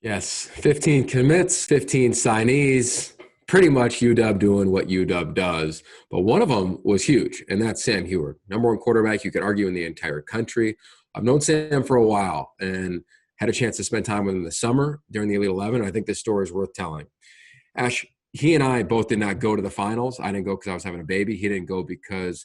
Yes, 15 commits, 15 signees, pretty much UW doing what UW does. But one of them was huge, and that's Sam Hayward, number one quarterback you could argue in the entire country. I've known Sam for a while and had a chance to spend time with him in the summer during the Elite 11. I think this story is worth telling. Ash, he and I both did not go to the finals. I didn't go because I was having a baby. He didn't go because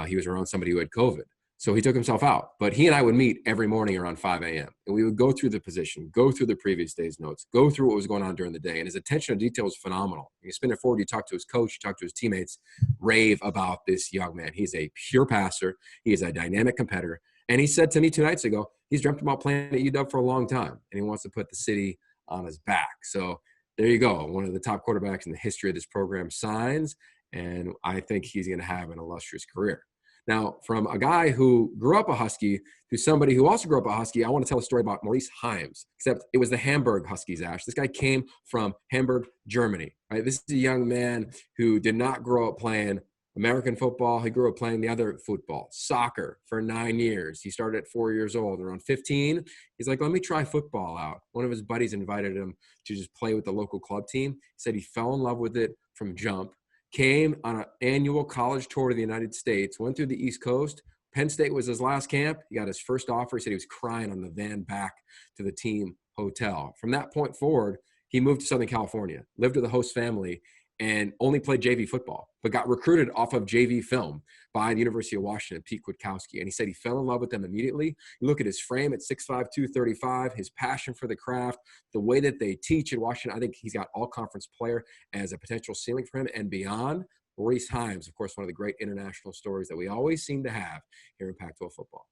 he was around somebody who had COVID. So he took himself out. But he and I would meet every morning around 5 a.m. And we would go through the position, go through the previous day's notes, go through what was going on during the day. And his attention to detail was phenomenal. You spin it forward, you talk to his coach, you talk to his teammates, rave about this young man. He's a pure passer. He is a dynamic competitor. And he said to me 2 nights ago, he's dreamt about playing at UW for a long time. And he wants to put the city on his back. So there you go. One of the top quarterbacks in the history of this program signs. And I think he's going to have an illustrious career. Now, from a guy who grew up a Husky to somebody who also grew up a Husky, I want to tell a story about Maurice Heims, except it was the Hamburg Huskies, Ash. This guy came from Hamburg, Germany, right? This is a young man who did not grow up playing American football. He grew up playing the other football, soccer, for 9 years. He started at 4 years old. Around 15, he's like, let me try football out. One of his buddies invited him to just play with the local club team. He said he fell in love with it from jump. Came on an annual college tour to the United States, went through the East Coast. Penn State was his last camp. He got his first offer. He said he was crying on the van back to the team hotel. From that point forward, he moved to Southern California, lived with a host family, and only played JV football, but got recruited off of JV film by the University of Washington, Pete Kwiatkowski. And he said he fell in love with them immediately. You look at his frame at 6'5", 235, his passion for the craft, the way that they teach in Washington. I think he's got all-conference player as a potential ceiling for him and beyond. Maurice Heims, of course, one of the great international stories that we always seem to have here in Pac-12 football.